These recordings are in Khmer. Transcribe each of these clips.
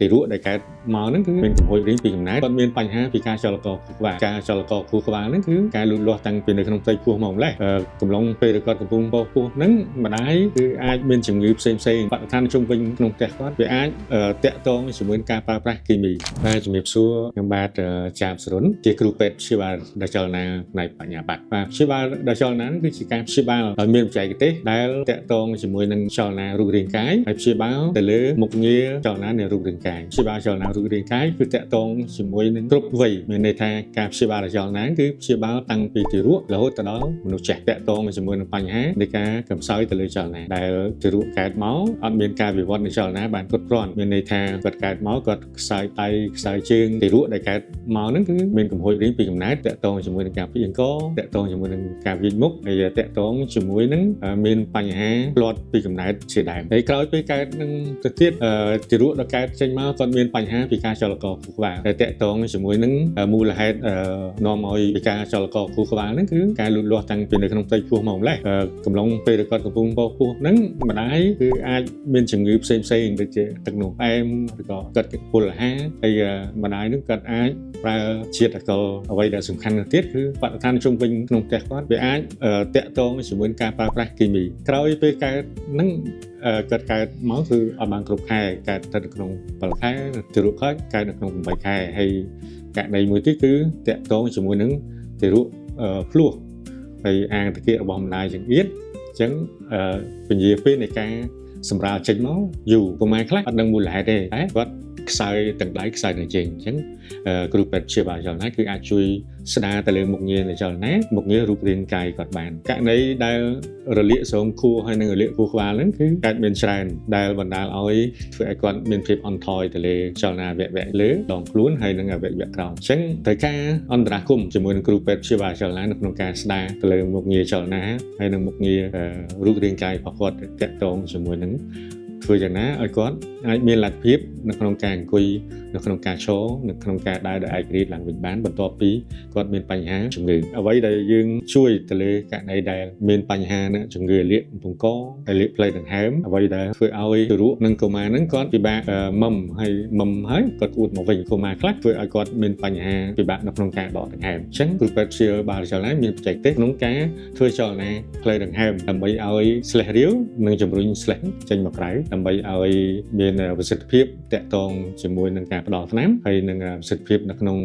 ទីរੂដែលកើតមកហ្នឹងគឺមានកំហុសរៀងពីកំណើតគាត់មានបញ្ហាពីការចលករខួរក្បាលការចលករខួរក្បាលហ្នឹងគឺការលូតលាស់តាំងពីនៅក្នុងផ្ទៃពោះមកម្លេះកំឡុងពេលគាត់កំពុងបោះពោះហ្នឹងម្ដាយគឺអាចមានជំងឺផ្សេងបរិស្ថានជុំវិញក្នុងផ្ទះគាត់វាអាចតាក់ទងជាមួយការប្រើប្រាស់គីមីបាទជំរាបសួរខ្ញុំបាទចាបសរុនជាគ្រូពេទ្យព្យាបាលដោយចលនាផ្នែកបញ្ញាបត្របាទព្យាបាលដោយចលនាគឺជាការព្យាបាលដោយមានបច្ចេកទេសដែលតាក់ទងជាមួយនឹងចលនារូបរាងកាយហើយព្យាបាលទៅលើមុខងារចលនានៃរូបរាងកាយព្យាបាលចលនារូបរាងកាយគឺតាក់ទងជាមួយនឹងគ្រប់វ័យមានន័យថាការព្យាបាលដោយចលនាគឺព្យាបាលតាំងពីទារករហូតទៅដល់មនុស្សចាស់តាក់ទងជាមួយនឹងបញ្ហានៃការកំសោយទៅលើចលនាដែលទារកកើតមកអត់មានការវិវត្តនៃចលនាបានគ្រប់គ្រាន់មានន័យថាគាត់កើតមកគាត់ខ្សោយដៃខ្សោយជើងទារកដែលកើតមកហ្នឹងគឺមានកំហុសរៀងពីកំណើតតាក់ទងជាមួយនឹងការពីអង្គតាក់ទងជាមួយនឹងការវិញមុខហើយតាក់ទងជាមួយនឹងមានបញ្ហាផ្លាត់ពីកំណើតជាដើមហើយក្រោយពេលកើតនឹងទៅទៀតទារកដែលកើតចេញមកគាត់មានបញ្ហាពីការចលករខួរក្បាលដែលតាក់ទងជាមួយនឹងមូលហេតុនាំឲ្យពីការចលករខួរក្បាលហ្នឹងគឺការលូតលាស់តាំងពីនៅក្នុងផ្ទៃពោះមកម្លេះកំឡុងពេលគាត់កំពុងបោះពោះហ្នឹងម្ដាយគឺអាចមានជំងឺផ្សេងដូចជាទឹកនោមផ្អែមឬក៏គាត់ពុលអាហារហើយម្ដាយហ្នឹងគាត់អាចប្រើជាតិអាល់កុលអ្វីដែលសំខាន់ទៀតគឺបរិស្ថានជុំវិញក្នុងផ្ទះគាត់វាអាចតាក់ទងជាមួយនឹងការប្រើប្រាស់គីមីក្រោយពេលកើតហ្នឹងកើតមកគឺអត់បានគ្រប់ខែកើតទៅក្នុង7ខែទារកកើតនៅក្នុង8ខែហើយករណីមួយទៀតគឺតាក់ទងជាមួយនឹងទារកភ្លោះហើយអាងតាគៀករបស់ម្ដាយចង្អៀតអញ្ចឹងពញាពេលនៃការសម្រាលចេញមកយូរប្រហែលខ្លះអត់ដឹងមូលហេតុទេតែគាត់ខ្សោយទាំងដៃខ្សោយទាំងជើងអញ្ចឹងគ្រូពេទ្យព្យាបាលចលនាគឺអាចជួយស្ដារទៅលើមុខងារនៃចលនាមុខងាររូបរាងកាយគាត់បានករណីដែលរលាកស្រោមខួរហើយនិងរលាកខួរក្បាលហ្នឹងគឺកើតមានច្រើនដែលបណ្ដាលឲ្យធ្វើឲ្យគាត់មានភាពអន់ថយទៅលើចលនាអវយវៈលើដងខ្លួនហើយនិងអវយវៈក្រោមអញ្ចឹងត្រូវការអន្តរាគមន៍ជាមួយនឹងគ្រូពេទ្យព្យាបាលចលនានៅក្នុងការស្ដារទៅលើមុខងារចលនាហើយនិងមុខងាររូបរាងកាយរបស់គាត់តាក់ទងជាមួយនឹងធ្វើយ៉ាងណាឲ្យគាត់អាចមានលទ្ធភាពនៅក្នុងការអង្គុយនៅក្នុងការឈរនៅក្នុងការដើរដោយឯករាជ្យឡើងវិញបានបន្ទាប់ពីគាត់មានបញ្ហាជំងឺអ្វីដែលយើងជួយទៅលើករណីដែលមានបញ្ហាជំងឺលាកបំពង់កហើយលាកផ្លូវដង្ហើមអ្វីដែលធ្វើឲ្យទារកនិងកុមារហ្នឹងគាត់ពិបាកមុំហើយគាត់អួតមកវិញកុមារខ្លះធ្វើឲ្យគាត់មានបញ្ហាពិបាកនៅក្នុងការដកដង្ហើមអញ្ចឹងគ្រូពេទ្យព្យាបាលចលនាមានបច្ចេកទេសក្នុងការធ្វើចលនាផ្លូវដង្ហើមដើម្បីឲ្យស្លេះរាវនិងជំរុញស្លេះចេញមកក្រៅដើម្បីឲ្យមានប្រសិទ្ធភាពតាក់ទងជាមួយនឹងការផ្ដល់ថ្នាំហើយនឹងប្រសិទ្ធភាពនៅក្នុង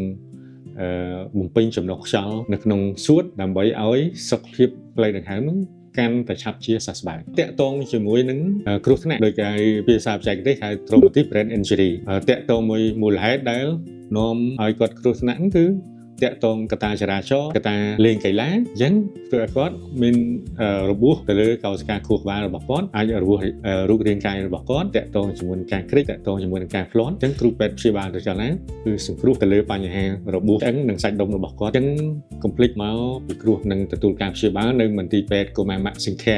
បំពេញចំណុះខ្យល់នៅក្នុងសួតដើម្បីឲ្យសុខភាពផ្លូវដង្ហើមនឹងកាន់តែឆាប់ជាសះស្បើយតាក់ទងជាមួយនឹងគ្រោះថ្នាក់ដោយគេភាសាបច្ចេកទេសហៅ traumatic brain injury តាក់ទងមួយមូលហេតុដែលនាំឲ្យគាត់គ្រោះថ្នាក់គឺតាក់ទងកត្តាចរាចរណ៍កត្តាលេងកីឡាអញ្ចឹងធ្វើឲ្យគាត់មានរបួសទៅលើកោសិកាខួរក្បាលរបស់គាត់អាចរបួសរូបរាងកាយរបស់គាត់តាក់ទងជាមួយនឹងការគ្រិចតាក់ទងជាមួយនឹងការផ្លាន់អញ្ចឹងគ្រូពេទ្យព្យាបាលទៅចលនាគឺសង្គ្រោះទៅលើបញ្ហារបួសឆ្អឹងនិងសាច់ដុំរបស់គាត់អញ្ចឹងកុំភ្លេចមកពិគ្រោះនឹងទទួលការព្យាបាលនៅមន្ទីរពេទ្យកុមារម៉ាក់សិង្ខា